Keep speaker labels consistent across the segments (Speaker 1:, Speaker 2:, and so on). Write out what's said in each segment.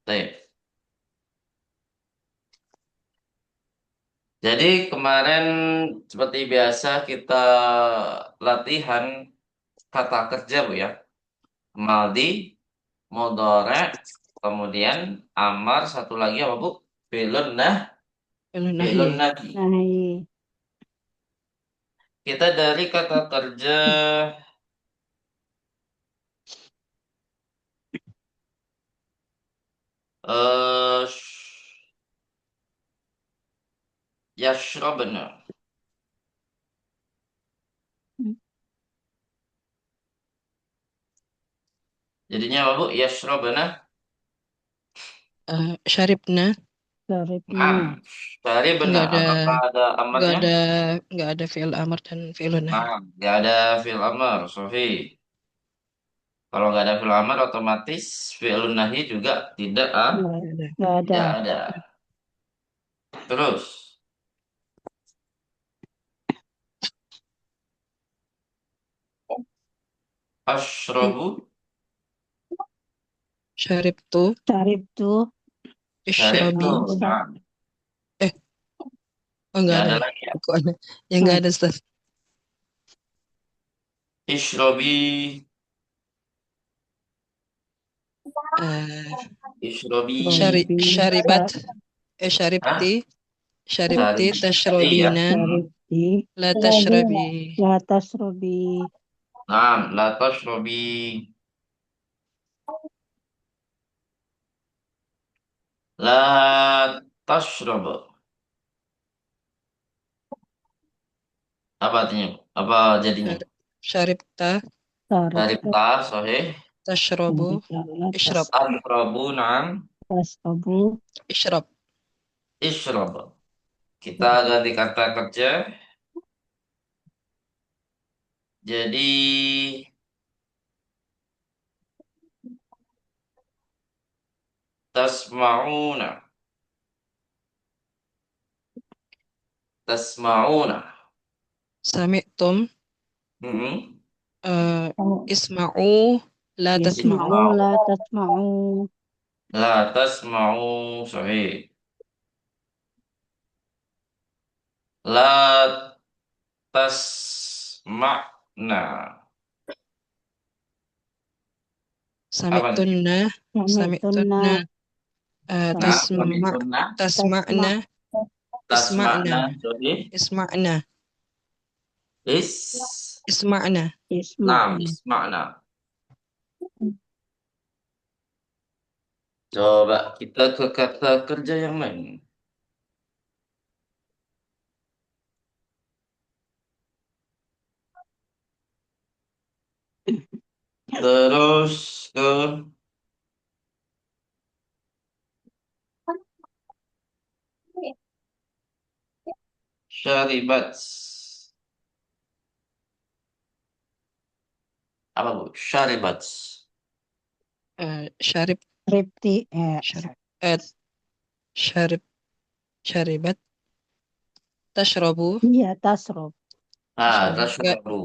Speaker 1: Baik. Jadi kemarin seperti biasa kita latihan kata kerja Bu ya. Maldi, Modore, kemudian Amar, satu lagi apa Bu? Fi'lun nah,
Speaker 2: Fi'lun
Speaker 1: Fi'lun
Speaker 2: nahi.
Speaker 1: nahi.
Speaker 3: Nahi.
Speaker 1: Kita dari kata kerja eh yashrabna. Jadinya apa Bu? Yashrabna.
Speaker 2: Syaribna.
Speaker 3: Syaribna.
Speaker 1: Nah, dari
Speaker 2: Nggak
Speaker 1: benar.
Speaker 2: ada
Speaker 1: Apakah ada
Speaker 2: nggak
Speaker 1: amarnya?
Speaker 2: ada nggak ada fi'il amr dan fi'lun nahi.
Speaker 1: Nah, nggak ada fi'il amar, sahih. Kalau nggak ada fi'il amar, otomatis fi'ilun nahi juga
Speaker 3: Nggak
Speaker 2: Nggak ada.
Speaker 3: nggak ada.
Speaker 1: tidak ada. Terus, asyrabu,
Speaker 2: Syaribtu
Speaker 3: Syaribtu.
Speaker 1: syaribtu.
Speaker 2: isyrabi.
Speaker 1: Nah,
Speaker 2: Eh, oh nggak
Speaker 1: nggak
Speaker 2: ada
Speaker 1: ada
Speaker 2: ya.
Speaker 1: lagi ya.
Speaker 2: Kok ada? Yang nggak ada, Ustaz.
Speaker 1: Ishrobi,
Speaker 2: Eh,
Speaker 1: ishrobi.
Speaker 3: Robi.
Speaker 2: syaribat.
Speaker 1: Hah?
Speaker 2: Syaribti. Syaribti
Speaker 1: Syaribti ya.
Speaker 2: tashrabina.
Speaker 3: Syaribti.
Speaker 2: La tashrabi.
Speaker 3: Latas Robi.
Speaker 1: Nah, la tashrobi, la tashrobu. Apa artinya? Apa jadinya?
Speaker 2: Syaribta
Speaker 3: Syaribta.
Speaker 1: Syaribta, sahih.
Speaker 2: tashrabu
Speaker 3: Latas.
Speaker 2: ishrab.
Speaker 1: Asyrabu, nah.
Speaker 3: Latas Robu.
Speaker 2: Ishrab.
Speaker 1: Ishrab. Kita ganti kata kerja. Jadi tasmauna, tasmauna.
Speaker 2: Sami'tum.
Speaker 1: Mm-mm.
Speaker 2: eh,
Speaker 3: Oh,
Speaker 2: Isma'u la tasma'u.
Speaker 3: Isma'u.
Speaker 1: Isma'u.
Speaker 3: Latas Ma'u.
Speaker 1: La tasma'u, sahih. La tasma'na. Apa nih?
Speaker 2: Sami'tunna.
Speaker 3: Sami'tunna.
Speaker 2: Sami'tunna.
Speaker 1: Nah,
Speaker 3: Sami'tunna.
Speaker 1: sami'tunna.
Speaker 2: Tasma'na.
Speaker 3: Tasma'.
Speaker 2: Isma'na.
Speaker 1: Tasma'na, sahih.
Speaker 2: Isma'na.
Speaker 1: Is.
Speaker 2: Isma'na.
Speaker 1: Nah,
Speaker 3: Isma'na.
Speaker 1: isma'na. Coba kita ke kata kerja yang lain. Terus ke syaribat. Apa bu? Syaribat.
Speaker 2: Syarib.
Speaker 3: Ripti.
Speaker 2: Syarib. eh, Syarib. Syaribat. Tashrabu.
Speaker 3: Iya, Tasrob.
Speaker 1: Nah,
Speaker 2: Tashrabu.
Speaker 1: tasyrabu.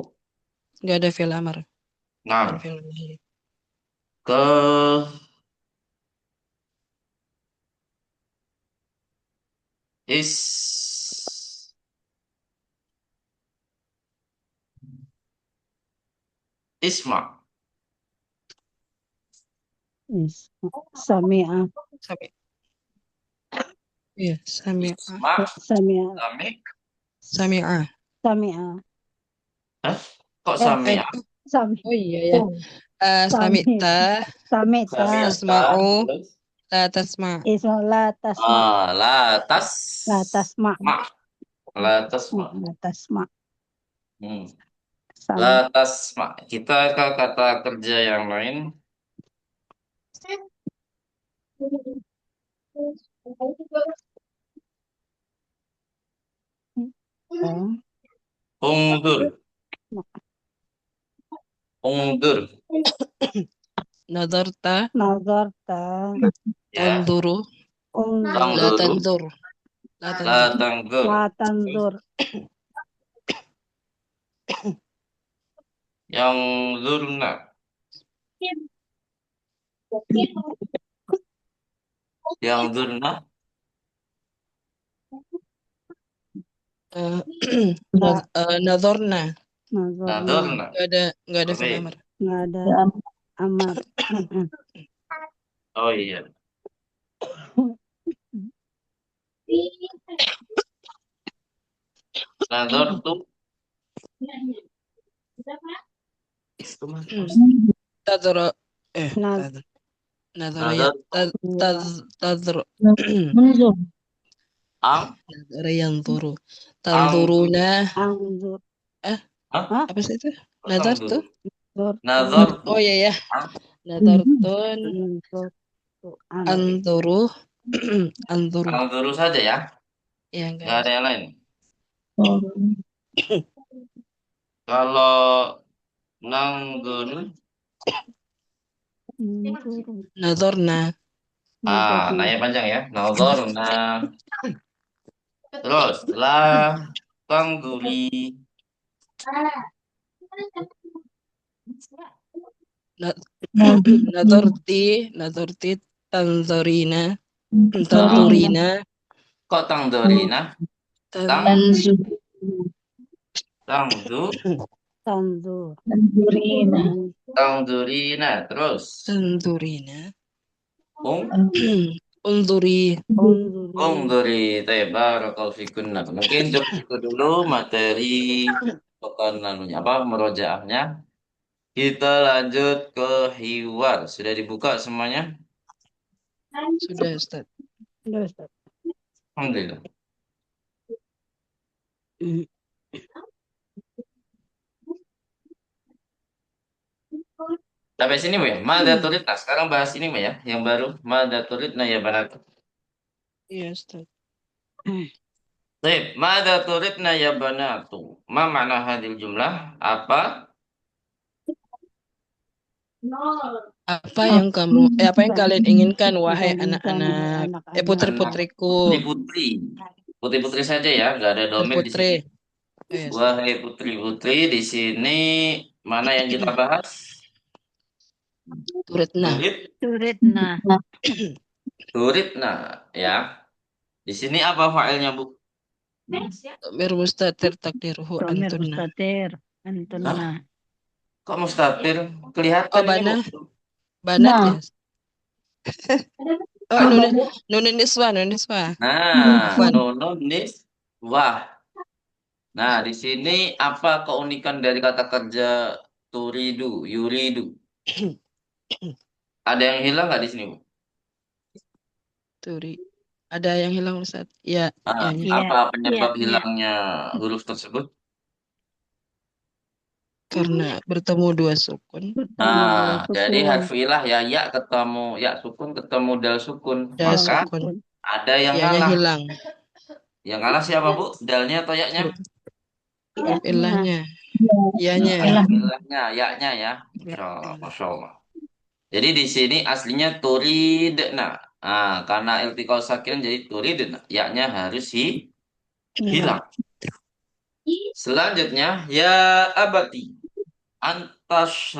Speaker 2: Nggak ada fil amar dan
Speaker 1: Nah,
Speaker 2: fil nahi.
Speaker 1: ke is isma.
Speaker 3: Sami'a.
Speaker 2: Sami. Iya, sami'a.
Speaker 1: Isma.
Speaker 3: Sami'a.
Speaker 1: Sami.
Speaker 2: Sami'a.
Speaker 3: Sami'a.
Speaker 1: Hah? Kok
Speaker 3: Eh,
Speaker 1: sami
Speaker 2: Eh,
Speaker 1: ya?
Speaker 3: Sami.
Speaker 2: oh iya ya.
Speaker 3: Sami.
Speaker 2: Sami'ta.
Speaker 3: Sami'ta.
Speaker 1: Sami ata.
Speaker 2: Tasma'u.
Speaker 1: Terus.
Speaker 2: La tasma'.
Speaker 3: Isla tasma.
Speaker 1: La
Speaker 3: La tasma.
Speaker 1: ma. La tasma.
Speaker 3: La tasma.
Speaker 1: Hmm. La
Speaker 3: Sami.
Speaker 1: tasma. Kita ke kata kerja yang lain.
Speaker 3: Oh.
Speaker 1: Ungdur. Ungdur.
Speaker 2: Nadarta.
Speaker 3: Nazarta.
Speaker 1: Ya.
Speaker 2: Tanzuru. La
Speaker 3: Unzur.
Speaker 1: Tangduru.
Speaker 2: tanzur. La
Speaker 1: La
Speaker 2: tanzur.
Speaker 1: tanggur.
Speaker 3: La tanzur.
Speaker 1: Yang zurna. Yang durna.
Speaker 2: Eh,
Speaker 3: Nggak.
Speaker 2: Nadorna.
Speaker 3: Nazorna.
Speaker 1: Nadorna.
Speaker 2: Nggak ada
Speaker 1: Apa
Speaker 2: fi'il
Speaker 1: itu?
Speaker 2: amar.
Speaker 3: Nggak ada amar.
Speaker 1: Oh iya. Nadortu.
Speaker 2: Tadro.
Speaker 3: Naz.
Speaker 2: Nadro ya.
Speaker 1: Nadortu.
Speaker 2: Tadro.
Speaker 1: Ang.
Speaker 2: Nadro yang turu.
Speaker 1: Angdur.
Speaker 2: Taduruna.
Speaker 3: Angzur.
Speaker 2: Eh,
Speaker 1: Hah?
Speaker 3: Hah?
Speaker 2: apa sih itu?
Speaker 1: Kok
Speaker 2: Nadar
Speaker 1: tangdur?
Speaker 2: tuh?
Speaker 3: Dortu.
Speaker 1: Nadortu.
Speaker 2: Oh iya ya.
Speaker 1: Ang.
Speaker 2: Nadartun.
Speaker 3: Dortu.
Speaker 2: Anturu. Anturu.
Speaker 1: Angduru saja ya.
Speaker 2: Ya nggak
Speaker 1: Nggak
Speaker 2: ada.
Speaker 1: ada yang lain. Kalau nanggur.
Speaker 2: Nadorna.
Speaker 1: Nanya panjang ya. Nador. Nah. Terus setelah tangguri.
Speaker 2: Na- Nadorti. Tanzorina.
Speaker 1: Ah,
Speaker 2: Tanturina.
Speaker 1: kok tangdorina? Tang.
Speaker 2: Tan.
Speaker 1: Tangdu.
Speaker 3: Tanzur.
Speaker 1: Tangdurina. Terus.
Speaker 2: Tanturina.
Speaker 1: Ung.
Speaker 2: Unduri.
Speaker 3: Unzuri.
Speaker 1: Dari Barakallahu fikunna. Mungkin cukup itu dulu materi pekan lalunya apa merojaahnya. Kita lanjut ke hiwar. Sudah dibuka semuanya?
Speaker 2: Sudah, Ustaz.
Speaker 3: Udah, Ustaz.
Speaker 1: Alhamdulillah. Sampai sini Bu ya. Mada turid. Nah, sekarang bahas ini Bu ya. Yang baru. Mada turid nah ya banat.
Speaker 2: Iya, Ustaz.
Speaker 1: Baik. Mada turid nah ya banatu. Ma makna hadil jumlah? Apa?
Speaker 2: Apa yang kalian inginkan, wahai
Speaker 3: Dibandingkan wahai
Speaker 2: anak-anak,
Speaker 3: anak-anak.
Speaker 1: Anak
Speaker 2: putri-putriku
Speaker 1: putri-putri. Putri-putri saja ya. Nggak ada domir di
Speaker 2: putri.
Speaker 1: sini.
Speaker 2: Iya, Ustaz.
Speaker 1: Wahai putri-putri, di sini mana yang kita bahas?
Speaker 2: Turitna.
Speaker 1: Turid,
Speaker 3: Turidna.
Speaker 1: turid. Nah, ya. Di sini apa failnya, Bu?
Speaker 2: Mir mustatir takdiruhu
Speaker 3: Domir
Speaker 2: antunna.
Speaker 3: mustatir.
Speaker 1: Hah?
Speaker 3: Antunna.
Speaker 1: Kok mustatir?
Speaker 2: Oh,
Speaker 1: Kelihatan ini, Bu.
Speaker 2: banat ya. Oh, nunin niswa.
Speaker 1: Nah,
Speaker 2: Afwan.
Speaker 1: nunun nis. Wah. Nah, di sini apa keunikan dari kata kerja turidu, yuridu? Ada yang hilang nggak di sini, Bu?
Speaker 2: Turi. Ada yang hilang, Ustaz? Ya,
Speaker 1: Ah,
Speaker 2: ya.
Speaker 3: Iya.
Speaker 1: apa penyebab
Speaker 3: Iya.
Speaker 1: hilangnya huruf tersebut?
Speaker 2: Karena bertemu dua sukun.
Speaker 3: Bertemu dua
Speaker 1: Jadi
Speaker 3: sukun.
Speaker 1: harfilah ya ya ketemu ya sukun ketemu dal sukun.
Speaker 2: Dal
Speaker 1: Maka
Speaker 2: sukun.
Speaker 1: ada yang
Speaker 2: Ianya
Speaker 1: ngalah.
Speaker 2: hilang.
Speaker 1: Yang ngalah siapa, Bu? Dalnya atau yaknya?
Speaker 2: Huruf ilahnya.
Speaker 1: Nah,
Speaker 2: Ianya.
Speaker 1: ilahnya, yaknya ya.
Speaker 2: Ya,
Speaker 1: Masya Allah,
Speaker 2: ilah.
Speaker 1: Masya Allah. Jadi di sini aslinya turidna. Karena iltiqal sakin jadi turidna. Yaknya harus hilang. Selanjutnya ya abati. Antas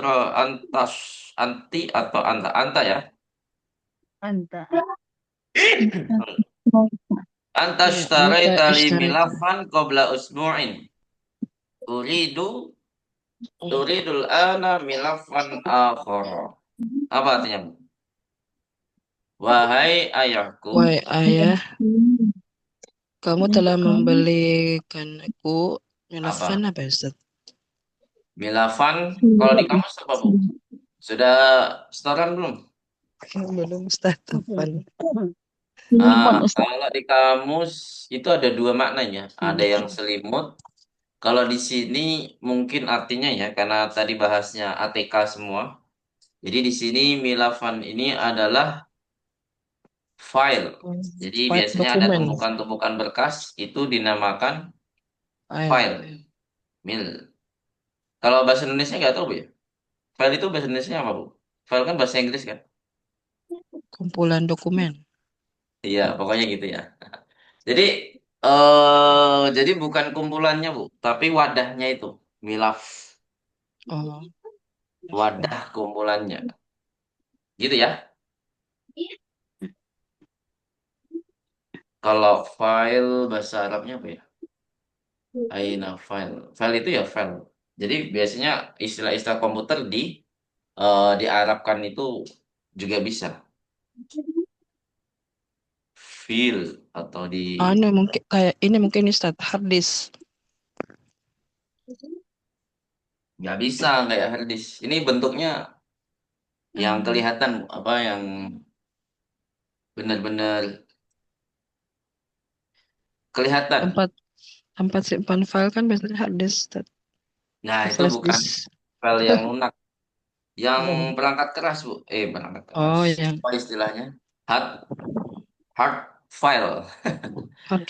Speaker 1: anti atau anta ya.
Speaker 3: Anta.
Speaker 1: Antas
Speaker 2: Ya,
Speaker 1: tarai
Speaker 2: anta
Speaker 1: tali
Speaker 2: ishtaraitu.
Speaker 1: milafan qabla usbu'in. Uridu turidul ana milafan akhara. Apa artinya, Bu? Wahai ayahku,
Speaker 2: Wahai ayah, kamu telah membelikan aku milafan
Speaker 1: apa?
Speaker 2: apa ya, Ustaz?
Speaker 1: Milafan, kalau di kamus apa, Bu? Sudah setoran belum?
Speaker 2: Belum, Ustaz. Apaan?
Speaker 1: Kalau di kamus itu ada dua maknanya. Ada yang selimut. Kalau di sini mungkin artinya ya, karena tadi bahasnya ATK semua. Jadi di sini milafan ini adalah file. Jadi biasanya ada
Speaker 2: Dokumen.
Speaker 1: tumpukan-tumpukan berkas itu dinamakan file.
Speaker 2: File.
Speaker 1: Mil. Kalau bahasa Indonesia nggak tahu Bu ya. File itu bahasa Indonesia apa, Bu? File kan bahasa Inggris kan?
Speaker 2: Kumpulan dokumen.
Speaker 1: Iya, pokoknya gitu ya. Jadi jadi bukan kumpulannya, Bu, tapi wadahnya itu. Milaf.
Speaker 2: Oh,
Speaker 1: Wadah kumpulannya. Gitu ya. Kalau file bahasa Arabnya apa ya? Aina file. File itu ya file. Jadi biasanya istilah-istilah komputer diarabkan itu juga bisa. File atau di
Speaker 2: Anu mungkin kayak ini mungkin Ustaz hard disk.
Speaker 1: nggak bisa kayak hard disk. Ini bentuknya yang kelihatan apa yang benar-benar kelihatan.
Speaker 2: Tempat tempat simpan file kan biasanya hard disk Ustaz.
Speaker 1: Nah, itu
Speaker 2: Flash
Speaker 1: bukan
Speaker 2: disk.
Speaker 1: file yang lunak, yang perangkat keras, Bu. Perangkat keras.
Speaker 2: Oh, yang
Speaker 1: Apa istilahnya? Hard hard file.
Speaker 2: hard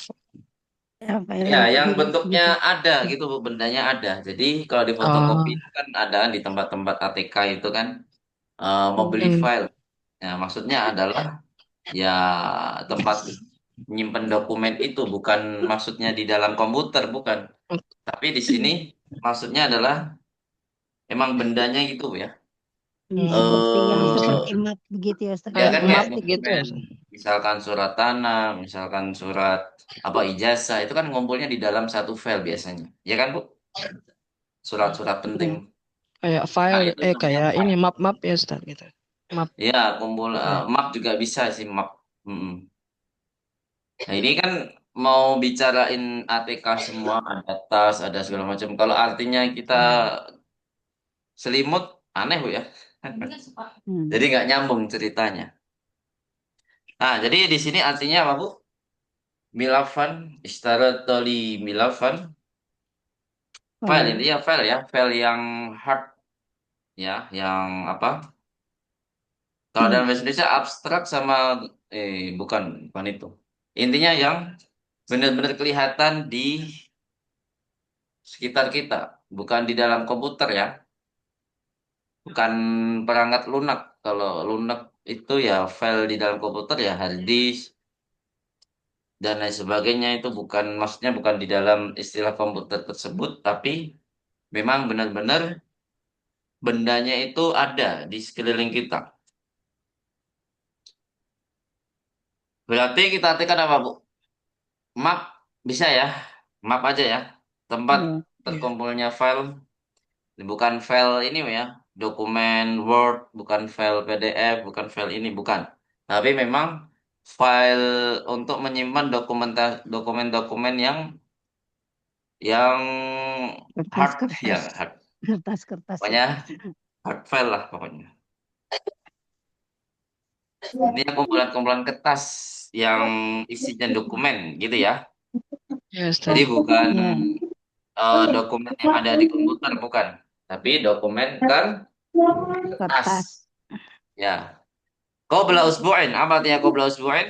Speaker 3: Ya, file
Speaker 1: Ya,
Speaker 3: yang
Speaker 1: yang
Speaker 3: hard disk
Speaker 1: bentuknya
Speaker 3: gitu.
Speaker 1: ada gitu, Bu, bendanya ada. Jadi kalau di fotokopi
Speaker 2: oh
Speaker 1: itu kan ada di tempat-tempat ATK itu kan mau beli
Speaker 2: yang
Speaker 1: file. Nah, maksudnya adalah ya tempat nyimpen dokumen itu bukan maksudnya di dalam komputer, bukan. Tapi di sini maksudnya adalah emang bendanya gitu ya.
Speaker 3: Seperti yang seperti
Speaker 1: Eh
Speaker 3: map begitu ya, Ustaz,
Speaker 1: ya
Speaker 2: kayak
Speaker 3: yang
Speaker 1: kan kayak
Speaker 2: map
Speaker 3: plastik.
Speaker 2: gitu ya.
Speaker 1: dokumen, misalkan surat tanah, misalkan surat apa ijazah itu kan ngumpulnya di dalam satu file biasanya. Ya kan, Bu? Surat-surat penting.
Speaker 3: Ya.
Speaker 2: Kayak
Speaker 1: Nah,
Speaker 2: file
Speaker 1: itu namanya
Speaker 2: kayak ini
Speaker 1: file.
Speaker 2: map-map ya Ustaz gitu. Map.
Speaker 1: Ya, kumpul
Speaker 2: Ya.
Speaker 1: map juga bisa sih map. Mm-mm. Nah, ini kan mau bicarain ATK semua, ada tas, ada segala macam. Kalau artinya kita selimut, aneh, Bu ya.
Speaker 3: Hmm.
Speaker 1: Jadi nggak nyambung ceritanya. Nah, jadi di sini artinya apa, Bu? Milafan, istaratoli milafan, file
Speaker 3: File.
Speaker 1: intinya file ya, file yang hard ya, yang apa? Kalau dalam bahasa Indonesia abstrak sama bukan bukan itu. Intinya yang benar-benar kelihatan di sekitar kita, bukan di dalam komputer ya, bukan perangkat lunak. Kalau lunak itu ya file di dalam komputer ya hard disk dan lain sebagainya itu bukan maksudnya bukan di dalam istilah komputer tersebut, tapi memang benar-benar bendanya itu ada di sekeliling kita. Berarti kita artikan apa, Bu? Map bisa ya, map aja ya. Tempat
Speaker 3: Ya.
Speaker 2: Ya.
Speaker 1: terkumpulnya file, bukan file ini ya, dokumen Word, bukan file PDF, bukan file ini, bukan. Tapi memang file untuk menyimpan dokumen-dokumen yang hard, ya
Speaker 3: Kertas-kertas.
Speaker 1: hard.
Speaker 3: Kertas-kertas ya.
Speaker 1: Pokoknya hard file lah pokoknya. Ini kumpulan-kumpulan kertas yang isinya dokumen gitu ya.
Speaker 2: Ya
Speaker 1: Jadi
Speaker 2: Ustaz.
Speaker 1: bukan
Speaker 3: Ya.
Speaker 1: dokumen yang ada di komputer, bukan. Tapi dokumen kertas.
Speaker 3: Kertas.
Speaker 1: Ya. Qabla usbu'in. Apa artinya qabla usbu'in?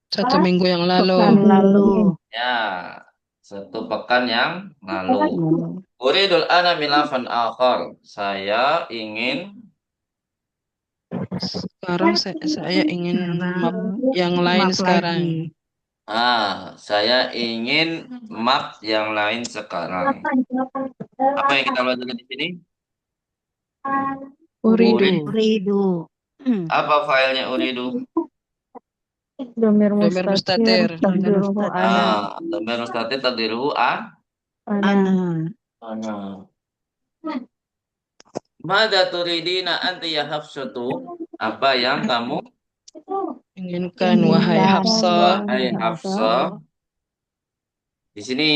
Speaker 2: 1 minggu yang lalu.
Speaker 3: Pekan lalu.
Speaker 1: Ya. Satu pekan yang lalu.
Speaker 3: Hmm.
Speaker 1: Uridul ana milafan akhar. Saya ingin
Speaker 2: Sekarang saya ingin map yang lain
Speaker 3: Map
Speaker 2: sekarang.
Speaker 3: lagi.
Speaker 1: saya ingin map yang lain sekarang. Apa yang kita belajar di sini?
Speaker 2: Uridu.
Speaker 1: Urid.
Speaker 3: Uridu.
Speaker 1: Apa filenya uridu?
Speaker 3: Domir
Speaker 2: Domir
Speaker 3: mustatir.
Speaker 2: mustatir.
Speaker 3: Takdiruhu ana.
Speaker 1: Dhamir mustatir taqdiruhu
Speaker 3: Ana.
Speaker 1: ana. Mada turidina anti ya Hafsatu? Apa yang kamu
Speaker 2: Inginkan wahai Hafsah.
Speaker 1: Hai Hafsah? Di sini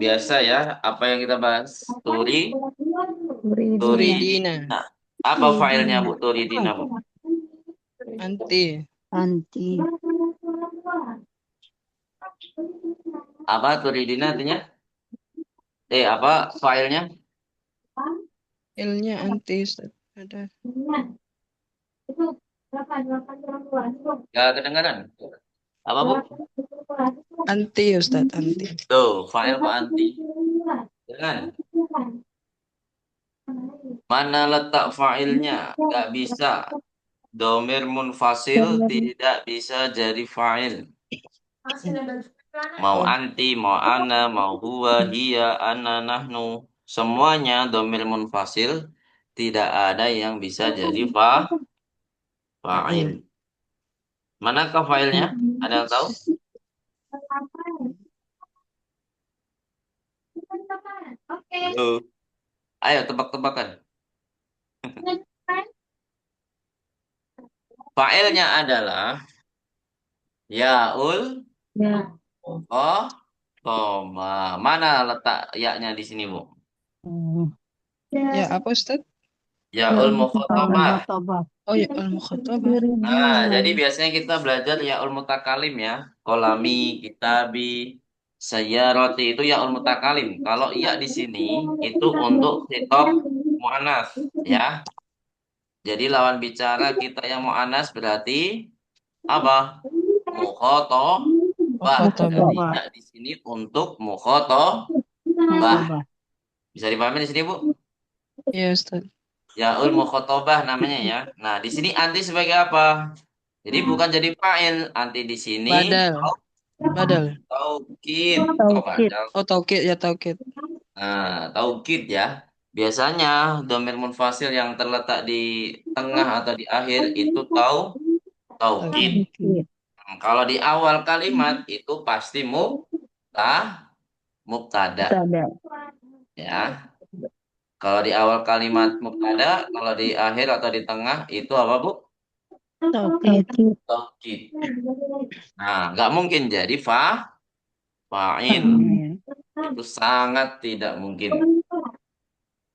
Speaker 1: biasa ya, apa yang kita bahas?
Speaker 3: Uridina.
Speaker 2: Turidina.
Speaker 1: Nah, apa filenya Bu turidina, Bu?
Speaker 2: Anti.
Speaker 3: Anti.
Speaker 1: Apa turidina artinya? Apa filenya?
Speaker 2: Ilnya anti Ustaz. Ada.
Speaker 1: Gak kedengaran. Apa, Bu?
Speaker 2: Anti Ustaz. Anti.
Speaker 1: Tuh, file Pak Anti. Jangan. Mana letak filenya? Gak bisa. Domir munfasil tidak bisa jadi file. Mau anti, mau ana, mau huwa, hiya, ana, nahnu. Semuanya domir munfasil. Tidak ada yang bisa jadi fa'il. Manakah failnya? Ada yang tahu? Halo. Ayo tebak-tebakan. Failnya adalah yaul
Speaker 3: Ya.
Speaker 1: oh koma. Mana letak yaknya di sini, Bu?
Speaker 3: Hmm.
Speaker 2: Ya apa Ustaz?
Speaker 3: Ya
Speaker 1: Yaul
Speaker 3: untuk
Speaker 1: mukhatabah.
Speaker 3: Al-Mukhatabah.
Speaker 2: Oh ya al-mukhatabah.
Speaker 1: Nah, jadi biasanya kita belajar yaul mutakalim ya. Kolami, kitabi, sayyarati itu yaul mutakalim. Kalau iya di sini itu untuk khitab muannas ya. Jadi lawan bicara kita yang muannas berarti apa? Mukhatabah. Jadi
Speaker 2: Mukhatabah.
Speaker 3: Mukhatabah.
Speaker 1: ya di sini untuk mukhatabah.
Speaker 3: Mukhatabah.
Speaker 1: Bisa dipahami di sini, Bu?
Speaker 2: Ya Ustaz.
Speaker 1: Yaul mukhatabah namanya ya. Nah, di sini anti sebagai apa? Jadi bukan jadi fa'il, anti di sini
Speaker 2: Badal. Badal.
Speaker 1: taukid. Kok
Speaker 3: Taukid.
Speaker 1: badal?
Speaker 2: Oh taukid ya taukid.
Speaker 1: Nah, taukid ya. Biasanya domir munfasil yang terletak di tengah atau di akhir itu taukid.
Speaker 2: Taukid.
Speaker 3: Taukid.
Speaker 1: Kalau di awal kalimat itu pasti mubtada
Speaker 3: Mubtada.
Speaker 1: ya. Kalau di awal kalimat mubtada, kalau di akhir atau di tengah itu apa, Bu?
Speaker 2: Taukid.
Speaker 3: Taukid.
Speaker 1: Taukid. Nah, nggak mungkin jadi fa'il.
Speaker 3: Fa'il.
Speaker 1: Itu sangat tidak mungkin.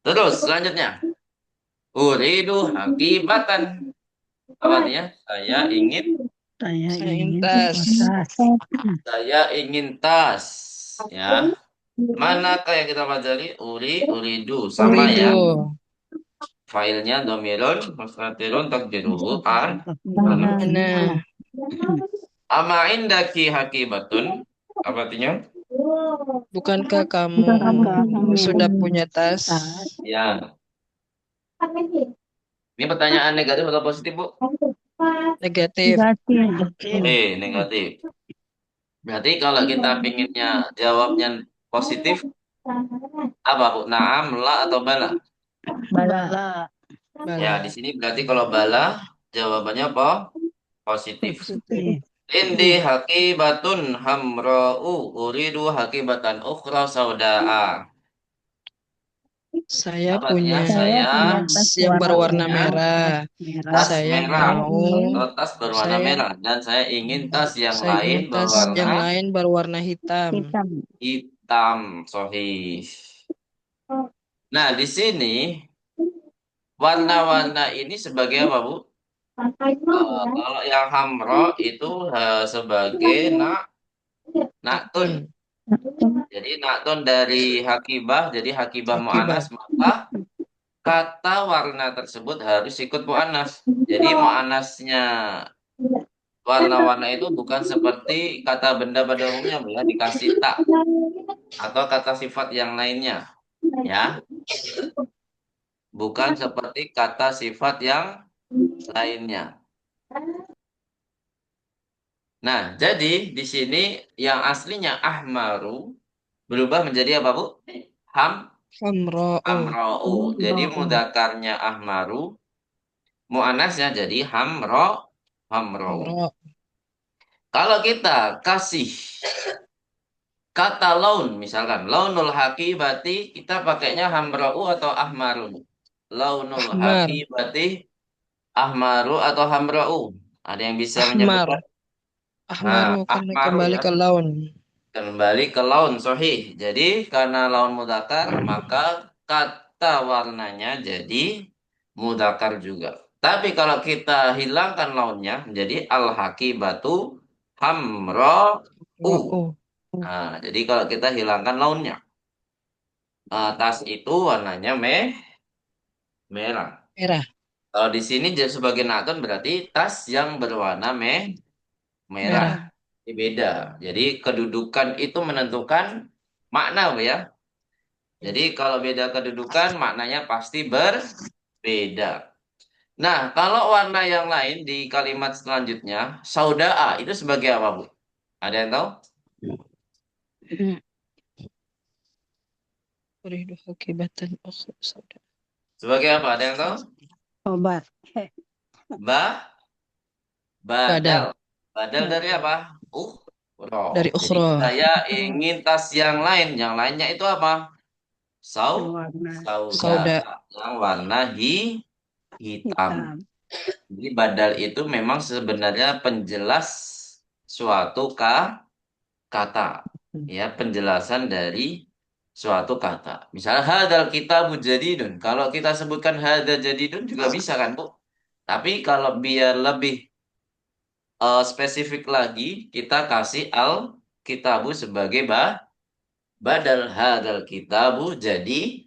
Speaker 1: Terus selanjutnya, uridu hakibatan. Apa artinya?
Speaker 3: Saya
Speaker 2: Saya ingin
Speaker 3: ingin
Speaker 2: tas.
Speaker 3: tas.
Speaker 1: Saya ingin tas. Ya. Manakah yang kita pelajari? Uridu. Sama
Speaker 2: Uridu.
Speaker 1: ya. Failnya domirun, mustatirun, takdiruhu,
Speaker 3: Mana?
Speaker 2: Ana.
Speaker 1: ama indaki hakibatun. Apa artinya?
Speaker 2: Bukankah kamu
Speaker 3: Bukankah kamu
Speaker 2: sudah punya tas?
Speaker 3: tas?
Speaker 1: Ya. Ini pertanyaan negatif atau positif, Bu?
Speaker 2: Negatif.
Speaker 3: Negatif.
Speaker 1: Negatif. Berarti kalau kita pinginnya jawabnya positif, apa, Bu? Naam, la, atau bala?
Speaker 3: Bala.
Speaker 1: Ya,
Speaker 2: Bala.
Speaker 1: di sini berarti kalau bala, jawabannya apa? Positif.
Speaker 2: Positif.
Speaker 1: Indi hakibatun hamra'u uridu hakibatan ukhra sauda'a.
Speaker 2: Saya
Speaker 1: Apa artinya?
Speaker 2: punya
Speaker 3: Saya
Speaker 1: Saya
Speaker 3: punya
Speaker 2: tas
Speaker 3: tas
Speaker 2: yang
Speaker 3: warna
Speaker 2: berwarna
Speaker 1: punya
Speaker 2: merah.
Speaker 3: merah.
Speaker 1: tas
Speaker 2: Saya
Speaker 1: merah
Speaker 3: Saya
Speaker 2: mau
Speaker 3: ingin
Speaker 1: atau tas berwarna
Speaker 2: saya
Speaker 1: merah dan saya ingin tas yang
Speaker 2: saya
Speaker 1: lain
Speaker 2: ingin tas
Speaker 1: berwarna
Speaker 2: yang lain berwarna hitam.
Speaker 3: hitam.
Speaker 1: hitam. Sahih. Nah, di sini warna-warna ini sebagai apa, Bu? Kalau yang hamro itu sebagai naktun.
Speaker 2: Naktun.
Speaker 1: Jadi naktun dari hakibah, jadi hakibah mu'anas,
Speaker 2: Akibat.
Speaker 1: maka kata warna tersebut harus ikut mu'anas. Jadi mu'anasnya warna-warna itu bukan seperti kata benda pada umumnya, Bu, ya, dikasih tak atau kata sifat yang lainnya, ya. Bukan seperti kata sifat yang lainnya. Nah, jadi di sini yang aslinya ahmaru berubah menjadi apa, Bu? Ham
Speaker 2: Hamra'u.
Speaker 1: Hamra'u. Jadi mudzakarnya ahmaru, muannasnya jadi hamra'u.
Speaker 2: Hamra.
Speaker 1: Kalau kita kasih kata laun, misalkan launul hakibati, kita pakainya hamra'u atau ahmaru. Launul
Speaker 2: Ahmar.
Speaker 1: hakibati ahmaru atau hamra'u. Ada yang bisa
Speaker 2: Ahmar.
Speaker 1: menyebutkan?
Speaker 2: Ahmaru
Speaker 1: Nah,
Speaker 2: karena
Speaker 1: ahmaru
Speaker 2: kembali
Speaker 1: ya.
Speaker 2: ke laun.
Speaker 1: Kembali ke laun sahih. Jadi karena laun mudakar maka kata warnanya jadi mudakar juga. Tapi kalau kita hilangkan launnya menjadi al-hakibatu hamra'u.
Speaker 2: Ra'u.
Speaker 1: Nah, jadi kalau kita hilangkan launnya, tas itu warnanya merah.
Speaker 2: Merah.
Speaker 1: Kalau di sini sebagai nakon berarti tas yang berwarna merah.
Speaker 2: Merah.
Speaker 1: Ini beda. Jadi kedudukan itu menentukan makna, Bu, ya. Jadi kalau beda kedudukan maknanya pasti berbeda. Nah, kalau warna yang lain di kalimat selanjutnya, sauda'a itu sebagai apa, Bu? Ada yang tahu?
Speaker 2: Uridu hakibatan ukhra sauda.
Speaker 1: Sebagai apa? Ada yang tahu?
Speaker 3: Obat.
Speaker 1: Ba, badal.
Speaker 2: Badal.
Speaker 1: Badal dari apa?
Speaker 2: Dari
Speaker 1: Jadi
Speaker 2: ukhra.
Speaker 1: saya ingin tas yang lain. Yang lainnya itu apa?
Speaker 3: Yang warna
Speaker 1: Sauda.
Speaker 2: Sauda.
Speaker 1: Yang warna hitam.
Speaker 3: hitam.
Speaker 1: Jadi badal itu memang sebenarnya penjelas suatu kata. Ya, penjelasan dari suatu kata. Misalnya hadal kitabu jadidun. Kalau kita sebutkan hada jadidun juga bisa kan, Bu? Tapi kalau biar lebih spesifik lagi, kita kasih al kitabu sebagai badal hadal kitabu jadidun.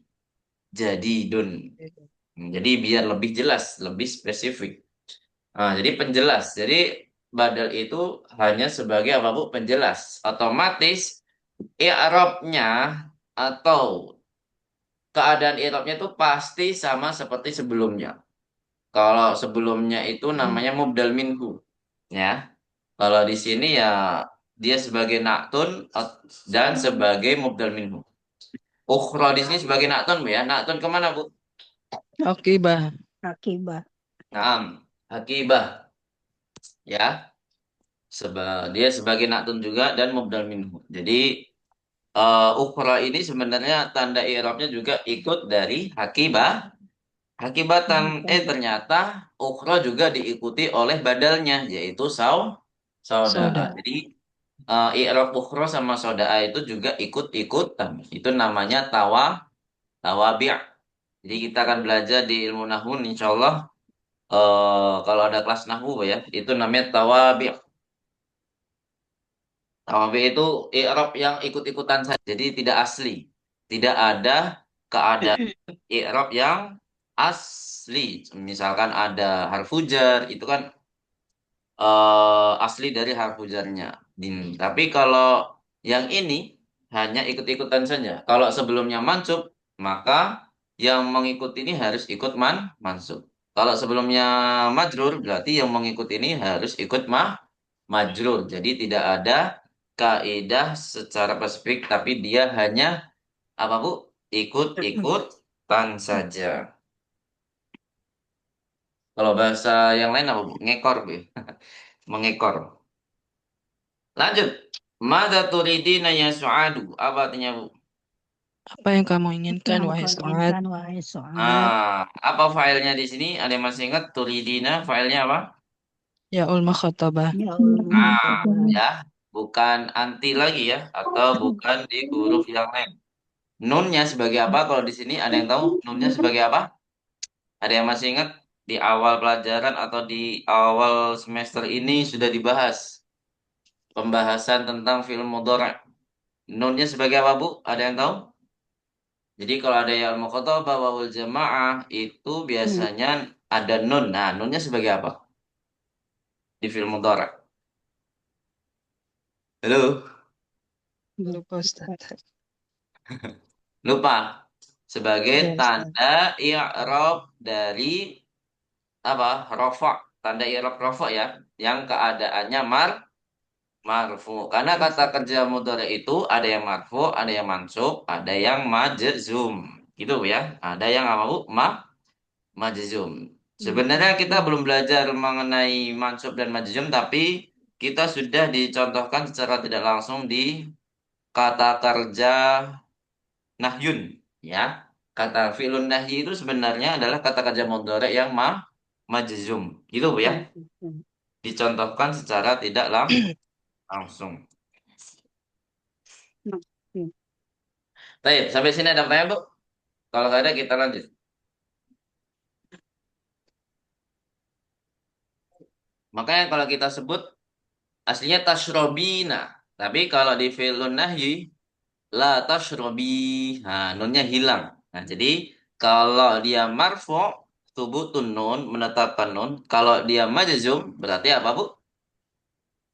Speaker 1: Jadi biar lebih jelas, lebih spesifik. Nah, jadi penjelas. Jadi badal itu hanya sebagai apa, Bu? Penjelas. Otomatis i'rabnya atau keadaan i'rabnya itu pasti sama seperti sebelumnya. Kalau sebelumnya itu namanya mubdal minhu, ya. Kalau di sini ya dia sebagai naktun dan sebagai mubdal minhu. Ukhra di sini sebagai naktun, Bu, ya. Naktun kemana, Bu?
Speaker 2: Akibah.
Speaker 3: Akibat.
Speaker 1: Naam, hakibah, ya. Dia sebagai naktun juga dan mubdal minhu. Jadi ukhra ini sebenarnya tanda i'rabnya juga ikut dari hakibah. Hakibatan, ternyata ukhra juga diikuti oleh badalnya, yaitu saudaa.
Speaker 2: Sauda.
Speaker 1: Jadi i'rab ukhra sama saudaa itu juga ikut-ikutan. Itu namanya tawabi'. Jadi kita akan belajar di ilmu nahwu insyaallah kalau ada kelas nahwu, ya, itu namanya tawabi'. Tawabi itu i'rab yang ikut-ikutan saja, jadi tidak asli. Tidak ada keadaan i'rab yang asli. Misalkan ada harfu jar, itu kan asli dari harfu jarnya. Tapi kalau yang ini hanya ikut-ikutan saja. Kalau sebelumnya mansub, maka yang mengikuti ini harus ikut mansub. Kalau sebelumnya majrur, berarti yang mengikuti ini harus ikut majrur. Jadi tidak ada kaidah secara spesifik, tapi dia hanya apa, Bu? Ikut-ikutan saja. Kalau bahasa yang lain apa, Bu? Ngekor, Bu, ya. Mengekor. Lanjut. Mada turidina ya su'adu? Apa artinya, Bu?
Speaker 2: Apa yang kamu
Speaker 3: Itu
Speaker 2: inginkan,
Speaker 3: yang
Speaker 2: wahai
Speaker 3: kau
Speaker 2: Sa'ad?
Speaker 3: inginkan, wahai Su'ad.
Speaker 1: Apa filenya di sini? Ada yang masih ingat? Turidina, filenya apa?
Speaker 2: Ya ul makhatabah.
Speaker 3: Ya Allah,
Speaker 1: Ya, bukan anti lagi, ya, atau bukan di huruf yang lain. Nunnya sebagai apa? Kalau di sini ada yang tahu nunnya sebagai apa? Ada yang masih ingat? Di awal pelajaran atau di awal semester ini sudah dibahas pembahasan tentang film mudhari'. Nunnya sebagai apa, Bu? Ada yang tahu? Jadi kalau ada yang mukhatabah wawul jamaah itu biasanya ada nun. Nah, nunnya sebagai apa di film mudhari'? Halo?
Speaker 2: Lupa, Ustaz.
Speaker 1: Lupa. Sebagai
Speaker 2: Ya, Ustaz.
Speaker 1: tanda i'rab dari apa? Rafa'. Tanda i'rab rafa', ya, yang keadaannya marfu. Karena kata kerja mudhari itu ada yang marfu, ada yang mansub, ada yang majzum. Gitu, ya. Ada yang apa, Bu? Majzum. Sebenarnya kita belum belajar mengenai mansub dan majzum, tapi kita sudah dicontohkan secara tidak langsung di kata kerja nahyun, ya. Kata fi'lun nahyi itu sebenarnya adalah kata kerja mudhari yang majzum. Gitu, Bu, ya. Dicontohkan secara tidak langsung. Baik, sampai sini ada pertanyaan, Bu? Kalau nggak ada kita lanjut. Makanya kalau kita sebut aslinya tashrobina, tapi kalau di fi'lun nahyi la tashrobi, nah, nunnya hilang. Nah, jadi kalau dia marfu, thubutun nun, menetapkan nun. Kalau dia majzum, berarti apa, Bu?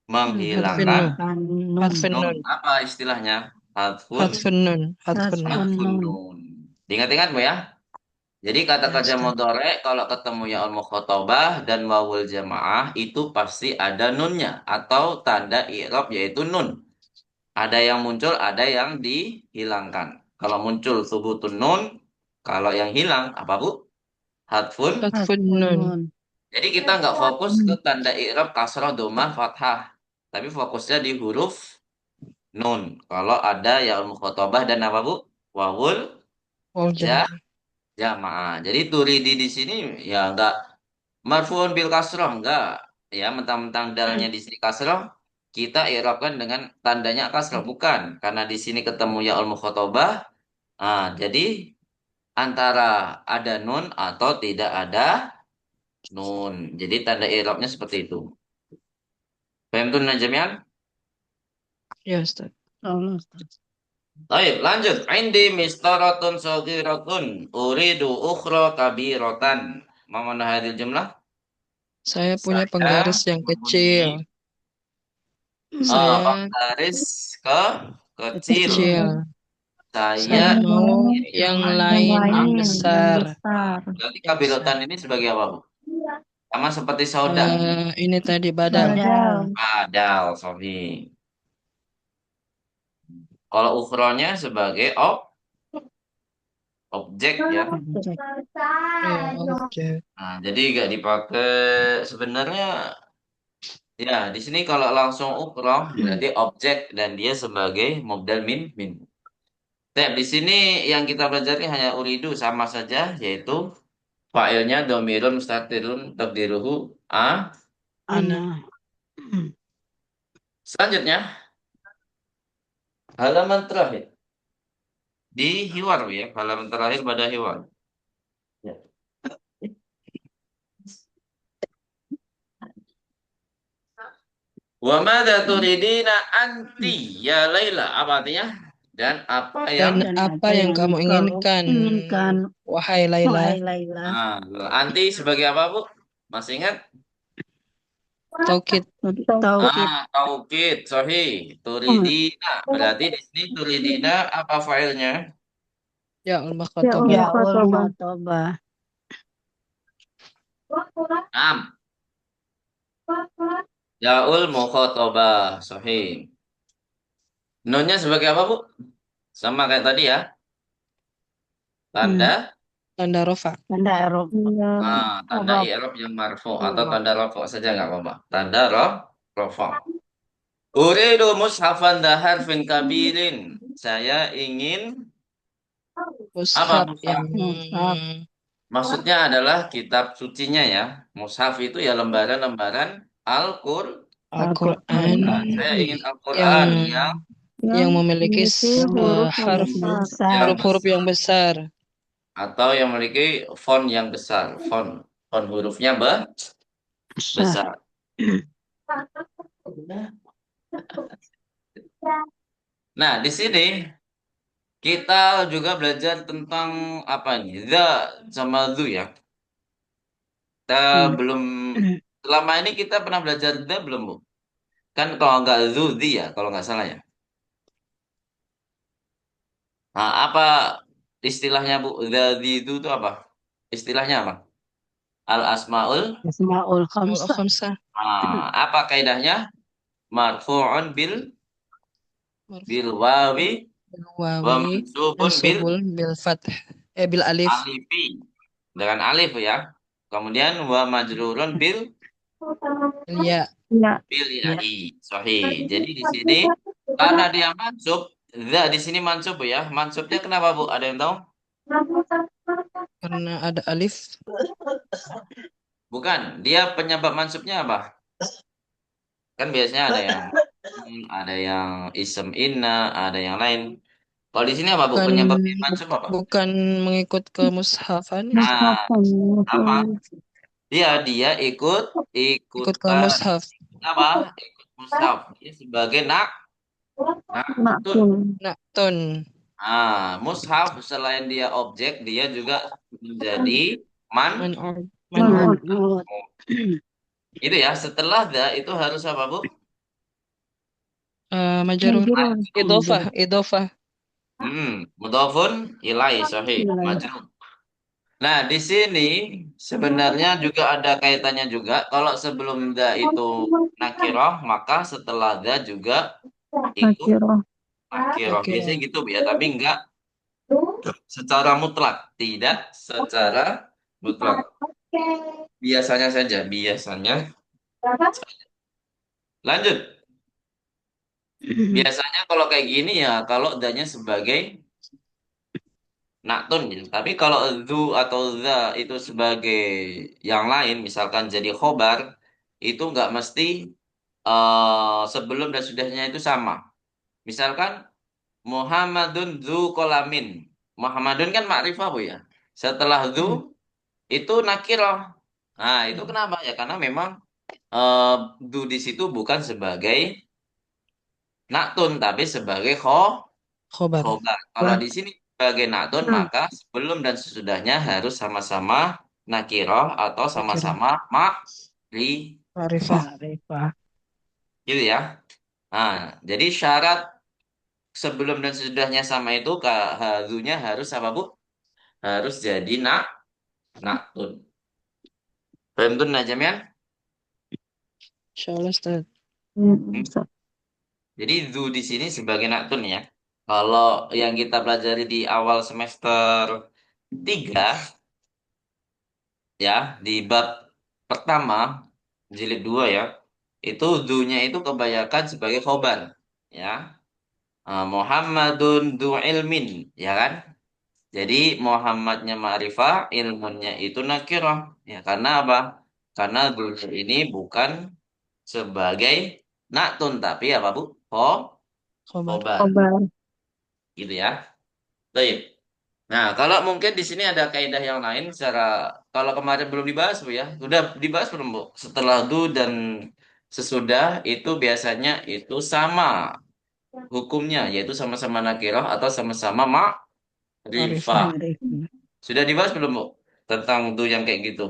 Speaker 2: Hadfin
Speaker 1: Menghilangkan
Speaker 2: nun. Hadfin
Speaker 1: nun.
Speaker 2: nun.
Speaker 1: Apa istilahnya? Hadfun,
Speaker 2: Hadfin nun. Hadfin nun.
Speaker 1: hadfun nun. Diingat-ingat, Bu, ya. Jadi kata
Speaker 2: Ya,
Speaker 1: kerja
Speaker 2: Ustaz.
Speaker 1: mudhari kalau ketemu ya al-mukhatabah dan wawul jamaah itu pasti ada nunnya atau tanda i'rab yaitu nun. Ada yang muncul, ada yang dihilangkan. Kalau muncul subutun nun, kalau yang hilang apa, Bu? Hadfun
Speaker 2: Hadfin nun.
Speaker 3: nun.
Speaker 1: Jadi kita nggak fokus ke tanda i'rab kasrah, dhammah, fathah. Tapi fokusnya di huruf nun. Kalau ada ya mukhatabah dan apa Bu? Wawul
Speaker 2: Wal
Speaker 1: ja
Speaker 2: jamaah.
Speaker 1: jamaah. Jadi turidi di sini ya nggak marfuun bil kasroh enggak, ya mentang-mentang dalnya di sini kasroh kita i'rabkan dengan tandanya kasroh bukan karena di sini ketemu ya al mukhatabah. Jadi antara ada nun atau tidak ada nun. Jadi tanda i'rabnya seperti itu. Paham tuh Najamian?
Speaker 2: Ya, Ustaz.
Speaker 3: Allah, Ustaz.
Speaker 1: Baik, lanjut. Indi mistaratun saghiratun uridu ukhra kabiratan. Ma mana hadil jumlah?
Speaker 2: Saya punya
Speaker 1: Saya
Speaker 2: penggaris yang kecil.
Speaker 1: mempunyai
Speaker 2: Saya
Speaker 1: penggaris ke kecil.
Speaker 3: Kecil.
Speaker 2: kecil.
Speaker 1: Saya
Speaker 2: Saya mau
Speaker 1: yang
Speaker 2: yang
Speaker 1: lain
Speaker 3: Yang
Speaker 2: lain yang
Speaker 3: lain yang
Speaker 2: besar.
Speaker 3: besar.
Speaker 1: berarti
Speaker 2: Yang besar.
Speaker 1: kabilotan ini sebagai apa, Bu? Sama seperti sauda.
Speaker 2: Ini tadi badal.
Speaker 3: Badal.
Speaker 1: Badal, sorry. Kalau ukronya sebagai objek ya.
Speaker 3: Objek.
Speaker 2: Ya, objek.
Speaker 1: Nah, jadi nggak dipakai sebenarnya ya di sini kalau langsung ukroh berarti objek dan dia sebagai mubdal min. Nah, di sini yang kita pelajari hanya uridu sama saja yaitu fa'ilnya domirun mustatirun takdiruhu a.
Speaker 2: Ana.
Speaker 3: Ana.
Speaker 1: Selanjutnya halaman terakhir di hiwar ya, halaman terakhir pada hiwar. Ya. Wa madza turidina anti ya Laila? Apa artinya? Dan apa yang
Speaker 2: Dan
Speaker 3: Dan
Speaker 2: apa yang kamu
Speaker 3: kamu
Speaker 2: inginkan,
Speaker 3: inginkan,
Speaker 2: wahai Laila?
Speaker 3: wahai Laila?
Speaker 1: anti sebagai apa, Bu? Masih ingat?
Speaker 2: Taukid.
Speaker 3: Taukid.
Speaker 1: Taukid, sahih. Turidina. Berarti di sini turidina apa failnya?
Speaker 2: Ya,
Speaker 3: Ya,
Speaker 2: al-makhatabah.
Speaker 3: mukhatabah.
Speaker 1: Am. Yaul mukhatabah, sahih. Nunnya sebagai apa, Bu? Sama kayak tadi ya. Tanda
Speaker 2: Tanda rofa.
Speaker 3: Tanda Arab.
Speaker 1: tanda
Speaker 3: Arab.
Speaker 1: i'rab yang marfu atau tanda rafa saja nggak apa-apa. Tanda rafa. Uridu mushafan daharfin kabirin. Saya ingin apa
Speaker 2: Mushaf
Speaker 1: mushaf?
Speaker 2: yang
Speaker 3: Mushaf.
Speaker 1: Maksudnya adalah kitab sucinya ya. Mushaf itu ya lembaran-lembaran Al-Qur'an.
Speaker 2: Al-Quran
Speaker 1: Saya ingin
Speaker 2: yang
Speaker 1: Al-Qur'an yang
Speaker 2: yang memiliki
Speaker 3: Huruf
Speaker 2: huruf
Speaker 3: yang
Speaker 1: yang
Speaker 3: besar.
Speaker 2: huruf-huruf yang
Speaker 1: besar
Speaker 2: besar.
Speaker 1: atau yang memiliki font yang besar. Font hurufnya
Speaker 3: Besar.
Speaker 1: besar. Nah, di sini kita juga belajar tentang apa nih? Sama zu ya. Kita belum selama ini kita pernah belajar belum, Bu? Kan kalau nggak zu ya, kalau nggak salah ya. Nah, apa istilahnya, Bu? Itu apa? Istilahnya apa? Al asmaul.
Speaker 3: Asmaul
Speaker 2: Al
Speaker 3: Khamsah.
Speaker 2: khamsah.
Speaker 1: Apa kaidahnya? Marfu'un bil wawi wa
Speaker 2: Wawi
Speaker 1: mansubun bil
Speaker 2: mansubul bil fath. Bil alif.
Speaker 1: alifi dengan alif ya. Kemudian wa majrurun
Speaker 2: Ya.
Speaker 3: Ya.
Speaker 1: ya'i. Sahih. Jadi di sini karena dia mansub, di sini mansub Bu ya. Mansubnya kenapa, Bu? Ada yang tahu?
Speaker 2: Karena ada alif.
Speaker 1: Bukan. Dia penyebab mansubnya apa? Kan biasanya ada yang isem inna, ada yang lain. Kalau di sini apa, Bu?
Speaker 2: Bukan
Speaker 1: Penyebab mansub apa?
Speaker 2: bukan mengikut ke mushafan.
Speaker 1: Nah, apa? Dia
Speaker 2: Ikut ke
Speaker 1: ikutan
Speaker 2: mushaf.
Speaker 1: apa? Ikut mushaf. Dia sebagai naktun.
Speaker 2: Naktun.
Speaker 1: Mushaf selain dia objek, dia juga menjadi
Speaker 2: Man'ur.
Speaker 3: Man'ur.
Speaker 1: itu ya. Setelah itu harus apa, Bu?
Speaker 2: Majrur.
Speaker 3: Majrur.
Speaker 2: Idofah.
Speaker 1: Mudhafun ilai sahih majrur. Nah, di sini sebenarnya juga ada kaitannya juga. Kalau sebelum da itu nakirah, maka setelah da juga ikut
Speaker 3: Nakirah.
Speaker 1: nakirah.
Speaker 2: Nakirah.
Speaker 1: Biasanya gitu ya, tapi enggak secara mutlak. Tidak secara mutlak. Biasanya saja, biasanya. Lanjut. Biasanya kalau kayak gini ya, kalau danya sebagai naktun gitu. Tapi kalau zu atau za itu sebagai yang lain, misalkan jadi khobar, itu nggak mesti sebelum dan sudahnya itu sama. Misalkan Muhammadun zu kolamin. Muhammadun kan makrifah bu ya. Setelah zu itu nakirah. Nah itu kenapa ya? Karena memang eh, zu di situ bukan sebagai naktun, tapi sebagai
Speaker 2: Khobar.
Speaker 1: khobar. Kalau di sini sebagai naktun, maka sebelum dan sesudahnya harus sama-sama nakiroh atau
Speaker 2: Nakira.
Speaker 1: sama-sama makrifah.
Speaker 2: Ma'rifah.
Speaker 3: Ma'rifah.
Speaker 1: Gitu ya. Nah, jadi syarat sebelum dan sesudahnya sama itu harunya harus apa Bu? Harus jadi naktun. Paham tuh Najamian?
Speaker 2: Insyaallah Ustaz.
Speaker 3: Ustaz.
Speaker 1: Jadi zu di sini sebagai naktun ya. Kalau yang kita pelajari di awal semester 3 ya, di bab pertama jilid 2 ya, itu dunya itu kebanyakan sebagai khobar ya. Muhammadun du ilmin ya kan. Jadi Muhammadnya ma'rifah, ilmunya itu nakirah ya, karena apa? Karena dunya ini bukan sebagai naktun tapi apa Bu?
Speaker 2: Khobar.
Speaker 1: Khobar
Speaker 3: Khobar.
Speaker 1: gitu ya. Baik. Nah, kalau mungkin di sini ada kaidah yang lain secara, kalau kemarin belum dibahas Bu ya. Sudah dibahas belum Bu? Setelah du dan sesudah itu biasanya itu sama hukumnya, yaitu sama-sama nakirah atau sama-sama
Speaker 2: Ma'rifah.
Speaker 1: ma'rifah.
Speaker 3: Ma'rifah.
Speaker 1: Sudah dibahas belum Bu? Tentang du yang kayak gitu.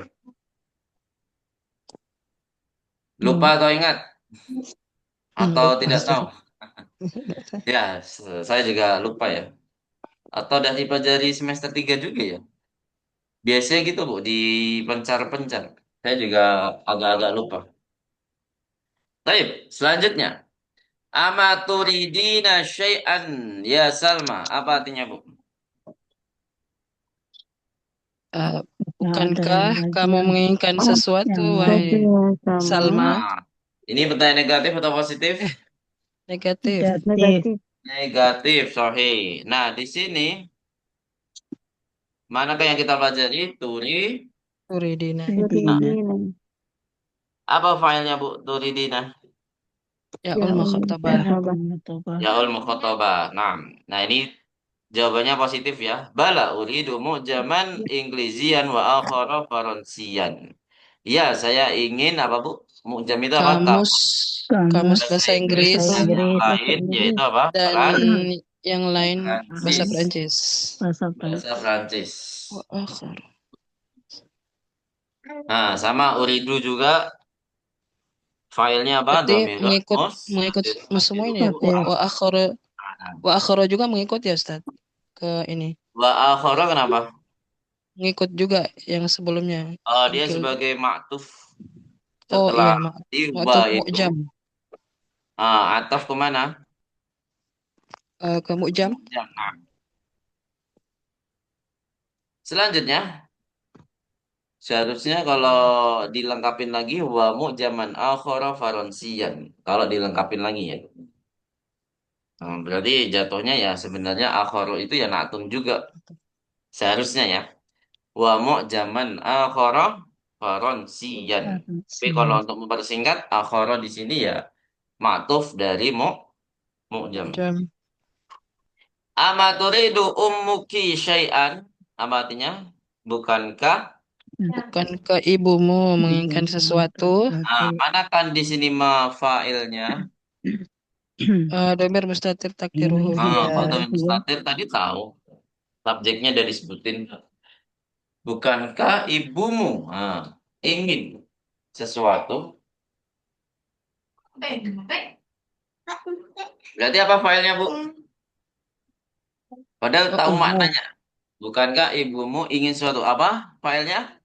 Speaker 1: Lupa
Speaker 3: Hmm.
Speaker 1: atau ingat? Atau
Speaker 2: Lupa
Speaker 1: tidak
Speaker 2: Ustaz.
Speaker 1: tahu? Ya, saya juga lupa ya. Atau udah dipelajari semester 3 juga ya? Biasanya gitu Bu, di pencar-pencar. Saya juga agak-agak lupa. Baik, selanjutnya. Amaturidina syai'an ya Salma. Apa artinya, Bu?
Speaker 2: Eh,
Speaker 3: Ada
Speaker 2: bukankah
Speaker 3: lagi
Speaker 2: kamu
Speaker 3: yang
Speaker 2: menginginkan sesuatu, wahai
Speaker 3: sama
Speaker 2: Salma?
Speaker 1: Nah, ini pertanyaan negatif atau positif?
Speaker 2: Eh, negatif.
Speaker 3: negatif.
Speaker 1: Negatif, sahih. Nah, di sini manakah yang kita pelajari? Turi.
Speaker 2: Turidina.
Speaker 1: Nah,
Speaker 3: Turidina.
Speaker 1: apa filenya, Bu? Turidina.
Speaker 2: Ya
Speaker 3: Ya
Speaker 2: ul
Speaker 3: Allah.
Speaker 2: makhatabah.
Speaker 3: Mutabah.
Speaker 1: Yaul mukhotobah. Nah, ini jawabannya positif ya. Bala uridu mu'jaman Inggrizian wa akhara Faransian. Ya, saya ingin apa Bu? Mu'jam itu apa?
Speaker 2: Kamus, kamus
Speaker 1: Bahasa
Speaker 2: bahasa
Speaker 1: Inggris
Speaker 2: Inggris
Speaker 3: Bahasa
Speaker 1: dan yang
Speaker 3: Inggris. Bahasa
Speaker 1: lain yaitu
Speaker 3: Inggris.
Speaker 1: apa?
Speaker 2: dan yang lain bahasa
Speaker 1: Prancis.
Speaker 2: Perancis.
Speaker 3: Bahasa
Speaker 1: Bahasa
Speaker 3: Prancis.
Speaker 1: Prancis.
Speaker 2: Wa akhar.
Speaker 1: Nah, sama uridu juga filenya apa?
Speaker 2: Berarti
Speaker 1: Domirun
Speaker 2: mengikut
Speaker 1: mus.
Speaker 2: mengikut semua ini ya.
Speaker 3: Oke.
Speaker 2: Wa akhara juga mengikut ya Ustaz ke ini.
Speaker 1: Wa akhara kenapa?
Speaker 2: Ngikut juga yang sebelumnya.
Speaker 1: Dia
Speaker 2: Wakil.
Speaker 1: sebagai maktuf
Speaker 2: Oh
Speaker 1: setelah
Speaker 2: iya,
Speaker 1: tiba
Speaker 2: maktub
Speaker 1: itu
Speaker 2: mu'jam.
Speaker 1: ataf kemana?
Speaker 2: Ke mu'jam.
Speaker 1: Mu'jam. Nah, selanjutnya seharusnya kalau dilengkapin lagi wa mu'jaman akhara faransiyan. Kalau dilengkapin lagi ya. Berarti jatuhnya ya sebenarnya akhara itu ya naktun juga seharusnya ya. Wa mu'jaman akhara faransiyan. Tapi kalau
Speaker 3: Faransian.
Speaker 1: untuk mempersingkat akhara di sini ya maktuf dari mu'jam.
Speaker 2: Mu'jam.
Speaker 1: Ama turidu ummuki syai'an? Apa artinya? Bukankah?
Speaker 2: Bukankah ibumu menginginkan sesuatu?
Speaker 1: Manakan di sini ma fa'ilnya?
Speaker 2: Domir mustatir takdiruhu
Speaker 1: Kalau
Speaker 2: hiya.
Speaker 1: yang mustatir tadi tahu. Subjeknya udah disebutin. Bukankah ibumu ingin sesuatu? Berarti apa filenya, Bu? Padahal tahu
Speaker 2: Ummu.
Speaker 1: maknanya. Bukankah ibumu ingin sesuatu? Apa filenya?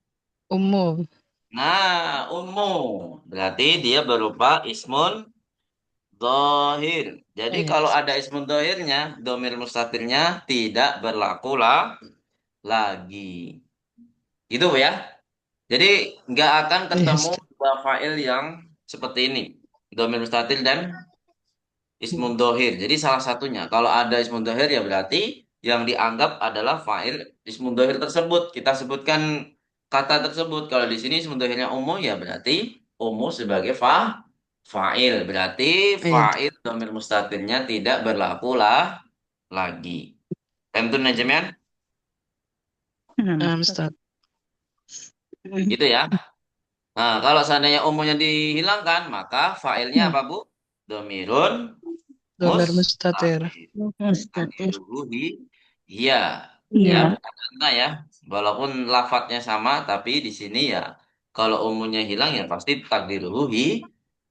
Speaker 2: Ummu.
Speaker 1: Nah, ummu. Berarti dia berupa ismun dohir. Jadi
Speaker 2: Iya.
Speaker 1: kalau ada ismun dohirnya, domir mustatirnya tidak berlaku lagi. Gitu Bu ya. Jadi nggak akan ketemu
Speaker 2: Yes.
Speaker 1: dua fa'il yang seperti ini. Dhamir mustatir dan ismun dohir. Jadi salah satunya. Kalau ada ismun dohir ya berarti yang dianggap adalah fa'il ismun dohir tersebut. Kita sebutkan kata tersebut. Kalau di sini ismun dohirnya umum ya berarti umum sebagai fa'il. Berarti
Speaker 2: Iya.
Speaker 1: fa'il dhamir mustatirnya tidak berlaku lah lagi. Tentu Najamian?
Speaker 2: Ustaz.
Speaker 1: Gitu ya. Nah, kalau seandainya umumnya dihilangkan, maka fa'ilnya apa, Bu? Domirun
Speaker 2: Dhamir mustatir.
Speaker 1: mustaqil.
Speaker 3: Mustatir.
Speaker 1: Takdiruhu iya. Ya,
Speaker 3: Iya.
Speaker 1: benar ya. Walaupun lafadznya sama, tapi di sini ya, kalau umumnya hilang ya pasti takdiruhu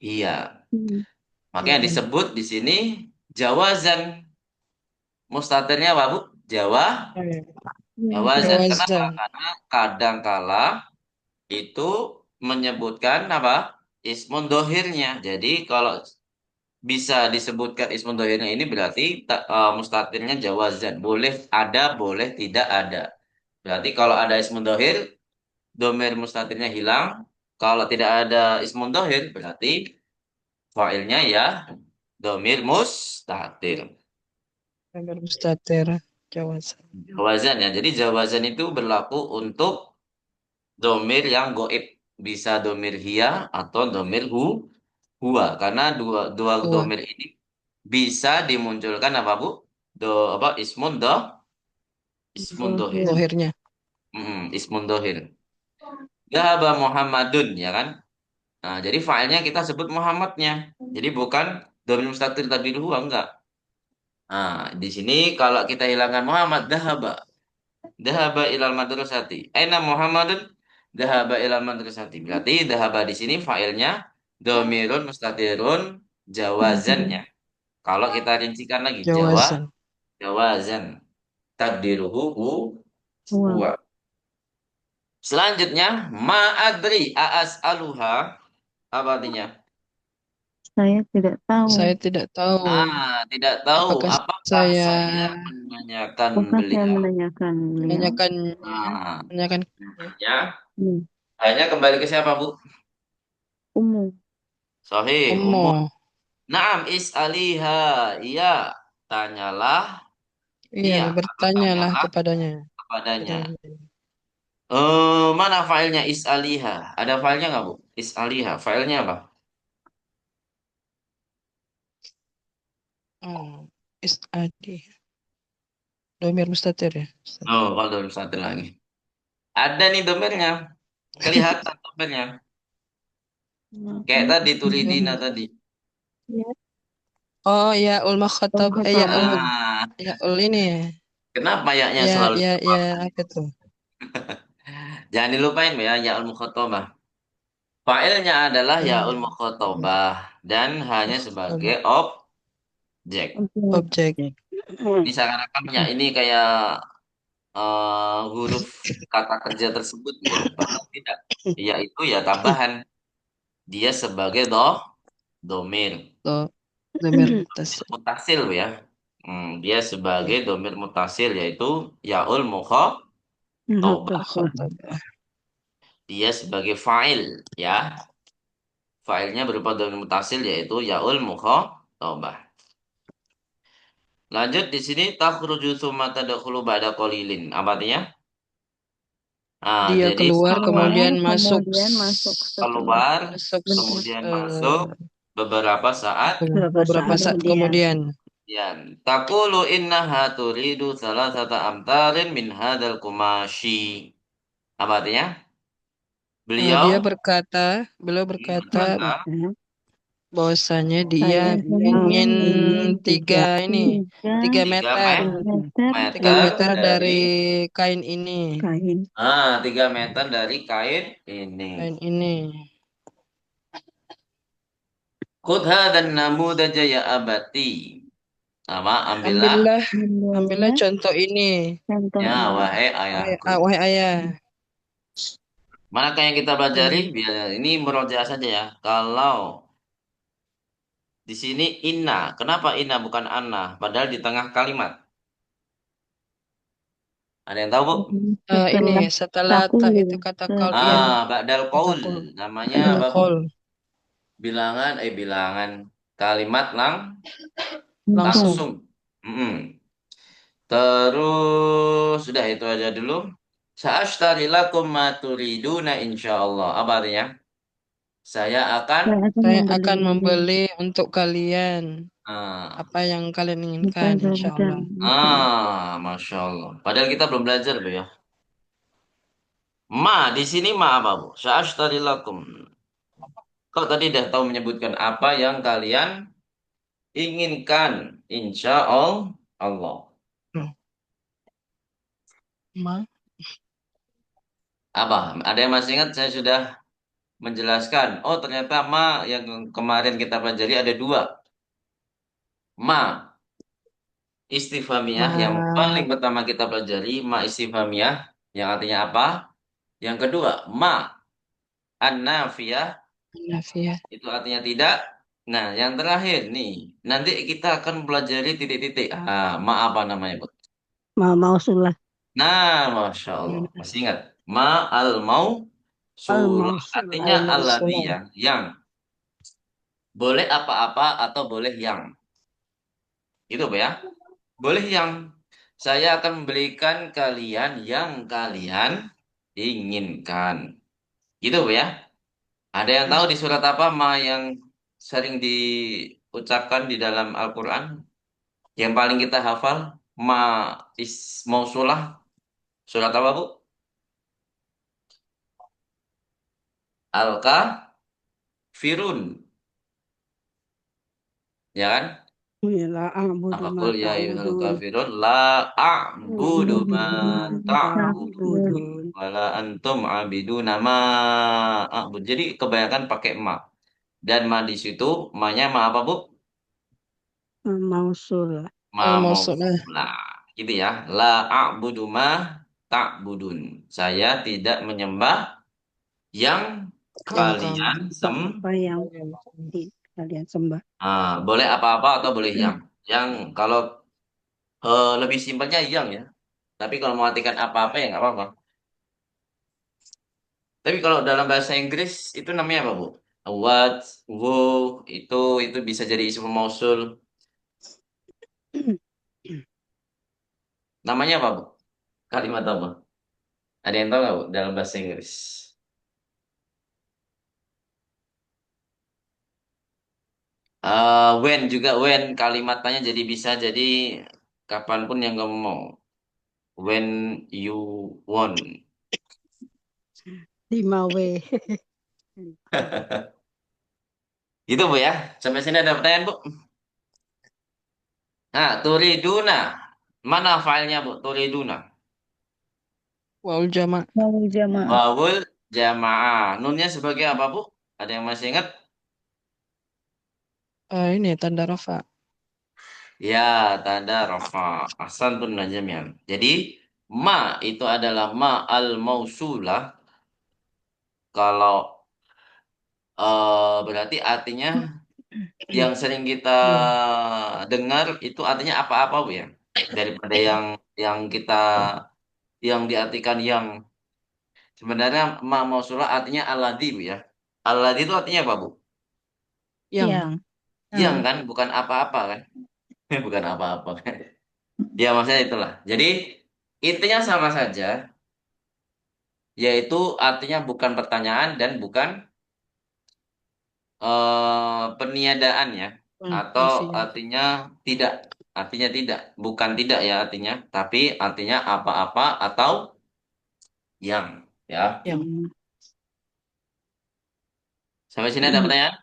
Speaker 1: iya. Makanya disebut di sini jawazan. Mustatirnya apa, Bu? Jawazan. Kenapa?
Speaker 2: Jawazan.
Speaker 1: Karena kadangkala itu menyebutkan apa? Ismun dohirnya. Jadi kalau bisa disebutkan ismun dohirnya ini berarti mustatirnya jawazan. Boleh ada, boleh tidak ada. Berarti kalau ada ismun dohir, domir mustatirnya hilang. Kalau tidak ada ismun dohir, berarti fa'ilnya ya domir mustatir.
Speaker 2: Dhamir mustatir. Jawazan.
Speaker 1: Jawazan ya. Jadi jawazan itu berlaku untuk domir yang goib. Bisa domir hia atau domir huwa. Karena dua, dua
Speaker 2: Dua.
Speaker 1: domir ini bisa dimunculkan apa, Bu? Apa ismun dohir.
Speaker 2: Dohirnya.
Speaker 1: Ismun dohir. Dhahaba Muhammadun ya kan? Nah, jadi filenya kita sebut Muhammadnya. Jadi bukan domir mustatir tadi huwa enggak. Nah, di sini kalau kita hilangkan Muhammad dhahaba. Dhahaba ilal madrasati. Aina Muhammadun dhahaba ilal madrasati. Berarti dhahaba di sini failnya domirun mustatirun jawazannya. Kalau kita rincikan lagi
Speaker 2: Jawazan.
Speaker 1: jawazan takdiruhu
Speaker 3: Wah,
Speaker 1: huwa. Selanjutnya ma'adri aas aluha apa artinya?
Speaker 3: saya tidak tahu.
Speaker 2: Saya tidak tahu.
Speaker 1: Tidak tahu
Speaker 2: Apakah
Speaker 1: apakah
Speaker 2: saya
Speaker 1: saya menanyakan
Speaker 3: Apakah saya
Speaker 1: beliau.
Speaker 3: menanyakan beliau?
Speaker 2: menanyakan
Speaker 1: Nah,
Speaker 2: menanyakan
Speaker 1: ya,
Speaker 3: Hmm.
Speaker 1: akhirnya kembali ke siapa, Bu?
Speaker 3: Umum.
Speaker 1: Sahih, umum.
Speaker 2: Ummu.
Speaker 1: Naam is'aliha. Iya, tanyalah.
Speaker 2: Iya,
Speaker 1: Iya, atau
Speaker 2: bertanyalah
Speaker 1: tanyalah
Speaker 2: kepadanya.
Speaker 1: kepadanya.
Speaker 2: Kepadanya.
Speaker 1: Mana filenya is'aliha? Ada filenya nggak, Bu? Is'aliha, filenya apa?
Speaker 2: Oh, is adi. Domir mustatir ya. Ustaz.
Speaker 1: Oh, kalau dalam satu lagi. Ada nih domirnya. Kelihatan domirnya. Kayak tadi, turidina tadi.
Speaker 3: Ya.
Speaker 2: Oh ya ul makhatab ya ul
Speaker 3: Mukhatabah.
Speaker 1: Ah,
Speaker 2: ya ul ini
Speaker 1: kenapa yaknya
Speaker 2: ya
Speaker 1: selalu
Speaker 2: ya ya
Speaker 1: dilupakan?
Speaker 2: apa tuh?
Speaker 1: Jangan dilupain ya, ya'ul mukhatabah. Fa'ilnya adalah ya'ul
Speaker 2: Hmm.
Speaker 1: mukhatabah dan hanya sebagai objek.
Speaker 2: Objek.
Speaker 1: Ini seakan-akan ya ini kayak huruf kata kerja tersebut ya, padahal tidak. Yaitu ya tambahan. Dia sebagai domir.
Speaker 2: Tuh, domir muttasil.
Speaker 1: Mutasil ya. Dia sebagai domir mutasil yaitu ya'ul mukhatabah.
Speaker 2: Mukhatabah.
Speaker 1: Dia sebagai fa'il ya. Fa'ilnya berupa domir mutasil yaitu ya'ul mukhatabah. Lanjut di sini takhruju tsumma tadkhulu ba'da qalilin. Apa artinya? Nah,
Speaker 2: Dia
Speaker 1: jadi
Speaker 2: keluar
Speaker 3: Keluar,
Speaker 2: kemudian masuk
Speaker 3: kemudian masuk setelah
Speaker 1: keluar
Speaker 2: masuk
Speaker 1: kemudian masuk beberapa saat
Speaker 3: beberapa
Speaker 2: beberapa
Speaker 3: saat
Speaker 2: saat
Speaker 3: kemudian.
Speaker 2: kemudian.
Speaker 1: kemudian. Taqulu innaha turidu salasata amtarin min hadzal kumashi. Apa artinya?
Speaker 2: Dia
Speaker 1: Beliau
Speaker 2: beliau berkata
Speaker 1: berkata,
Speaker 2: bahwasanya dia
Speaker 3: Saya
Speaker 2: ingin
Speaker 3: ingin
Speaker 2: tiga ini, tiga
Speaker 1: 3
Speaker 2: meter,
Speaker 3: meter
Speaker 2: tiga
Speaker 1: meter
Speaker 2: meter
Speaker 1: dari
Speaker 2: dari kain ini,
Speaker 3: kain.
Speaker 1: 3 meter dari kain ini.
Speaker 2: kain ini.
Speaker 1: Khudha dan namudaja ya abati. Sama ambillah
Speaker 2: Ambillah, ambillah
Speaker 3: Ambilnya
Speaker 2: contoh ini,
Speaker 3: contoh
Speaker 1: ya
Speaker 3: ini.
Speaker 1: wahai ayahku.
Speaker 2: wahai ayah.
Speaker 1: Manakah yang kita pelajari? Biar ini merojaah saja ya. Kalau di sini inna, kenapa inna bukan anna? Padahal di tengah kalimat. Ada yang tahu, Bu?
Speaker 2: Ini
Speaker 3: Setelah
Speaker 2: setelah
Speaker 3: takul
Speaker 2: tak itu
Speaker 3: gitu.
Speaker 2: kata kaul, ya
Speaker 3: Setelah
Speaker 1: Ba'dal
Speaker 2: kata
Speaker 1: qaul.
Speaker 2: kaul,
Speaker 1: Namanya
Speaker 2: adalah
Speaker 1: apa, Bu?
Speaker 2: kaul
Speaker 1: Bilangan. Kalimat
Speaker 3: langsung.
Speaker 1: langsung. Mm-mm. Terus sudah itu aja dulu. Sa'ashtari lakum ma turiduna insyaallah. Apa artinya? Saya akan
Speaker 3: Saya akan
Speaker 2: saya
Speaker 3: membeli
Speaker 2: akan membeli untuk kalian
Speaker 1: ah,
Speaker 2: apa yang kalian
Speaker 3: apa
Speaker 2: inginkan,
Speaker 3: yang saya
Speaker 2: insya
Speaker 3: berikan.
Speaker 2: Allah.
Speaker 1: Masya Allah. Padahal kita belum belajar, Bu ya. Ma di sini ma apa, Bu? Sa'ashtari lakum. Kau tadi dah tahu menyebutkan apa yang kalian inginkan, insya Allah.
Speaker 2: Loh, Ma,
Speaker 1: Apa? Ada yang masih ingat? Saya sudah menjelaskan. Oh, ternyata ma yang kemarin kita pelajari ada dua. Ma istifhamiyah yang paling
Speaker 2: ma,
Speaker 1: pertama kita pelajari, ma istifhamiyah yang artinya apa? Yang kedua, ma an-nafiyah
Speaker 2: Nafiah.
Speaker 1: itu artinya tidak. Nah, yang terakhir nih, nanti kita akan pelajari titik-titik. Ma apa namanya, Bu?
Speaker 3: Mau sulah
Speaker 1: Nah, Masya Allah. Masih ingat? Ma al-mau
Speaker 3: al
Speaker 1: sulah.
Speaker 3: mausulah.
Speaker 1: Artinya alladhi
Speaker 2: Al-Mausulah.
Speaker 1: ya. Yang. Boleh apa-apa atau boleh yang. Itu, Bu ya. Boleh yang. Saya akan memberikan kalian yang kalian inginkan. Gitu, Bu ya. Ada yang tahu di surat apa ma yang sering diucapkan di dalam Al-Quran? Yang paling kita hafal? Ma is mausulah. Surat apa, Bu? Al-Kafirun. Ya kan?
Speaker 3: La a'budu ma
Speaker 1: Apakul ya ayyuhal
Speaker 3: ta'budun.
Speaker 1: kafirun la a'budu
Speaker 3: A'budu
Speaker 1: ma
Speaker 3: ma
Speaker 1: ta'budun
Speaker 3: ta'budun.
Speaker 1: wala antum abiduna ma a'bud. Jadi kebanyakan pakai ma. Dan ma di situ ma-nya ma apa, Bu?
Speaker 3: Mausulah.
Speaker 1: Ma
Speaker 2: Al-Mausulah.
Speaker 1: mausulah. Gitu ya. La a'budu ma ta'budun. Saya tidak menyembah yang
Speaker 2: Yang kamu.
Speaker 1: kalian
Speaker 3: Apa yang kalian sembah.
Speaker 1: boleh apa-apa atau boleh yang. Yang kalau lebih simpelnya yang ya. Tapi kalau mau artikan apa-apa ya nggak apa-apa. Tapi kalau dalam bahasa Inggris itu namanya apa, Bu? What, who, itu bisa jadi isim mausul. Namanya apa, Bu? Kalimat apa? Ada yang tahu nggak, Bu, dalam bahasa Inggris? When juga when kalimatnya jadi bisa jadi kapanpun yang kamu mau. When you want.
Speaker 3: 5W.
Speaker 1: Itu, Bu ya. Sampai sini ada pertanyaan, Bu? Nah, turiduna. Mana filenya, Bu? Turiduna.
Speaker 2: Waul Jama.
Speaker 3: Mau jamaah.
Speaker 1: Wawul jamaah. Nunnya sebagai apa, Bu? Ada yang masih ingat?
Speaker 2: Ini tanda rafa.
Speaker 1: Ya, tanda rofa. Ahsantun najamian. Jadi, ma itu adalah ma al-mausulah. Kalau berarti artinya yang sering kita
Speaker 2: Ya.
Speaker 1: dengar itu artinya apa-apa, Bu ya. Daripada yang kita yang diartikan yang sebenarnya ma mausulah artinya alladzi, Bu ya. Alladzi itu artinya apa, Bu?
Speaker 2: Yang.
Speaker 3: Yang.
Speaker 1: Yang kan, bukan apa-apa kan? Bukan apa-apa kan. Ya, maksudnya itulah. Jadi, intinya sama saja, yaitu artinya bukan pertanyaan dan bukan peniadaan ya, atau
Speaker 2: Nafiah.
Speaker 1: artinya tidak, bukan tidak ya artinya, tapi artinya apa-apa atau yang ya.
Speaker 2: Yang.
Speaker 1: Sampai sini ada pertanyaan?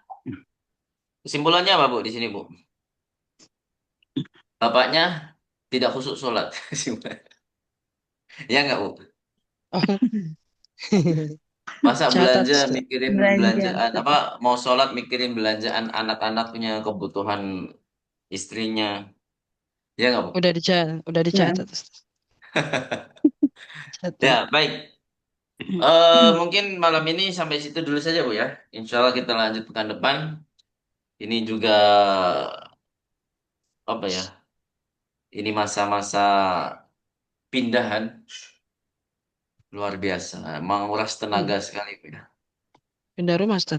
Speaker 1: Kesimpulannya apa, Bu, di sini, Bu? Bapaknya tidak khusyuk sholat. Ya nggak, Bu?
Speaker 2: Oh.
Speaker 1: Masa
Speaker 2: Catat,
Speaker 1: belanja
Speaker 2: Ustaz.
Speaker 1: mikirin
Speaker 3: Belanja.
Speaker 1: belanjaan apa mau sholat mikirin belanjaan anak-anaknya, kebutuhan istrinya. Ya nggak, Bu?
Speaker 2: Udah
Speaker 3: Ya.
Speaker 2: dicatat, Ustaz. Catat.
Speaker 1: Ya, baik. Mungkin malam ini sampai situ dulu saja, Bu ya. Insya Allah kita lanjut pekan depan. Ini juga apa ya? Ini masa-masa pindahan luar biasa, menguras tenaga sekali Bu ya.
Speaker 2: Pindah rumah, Ustaz.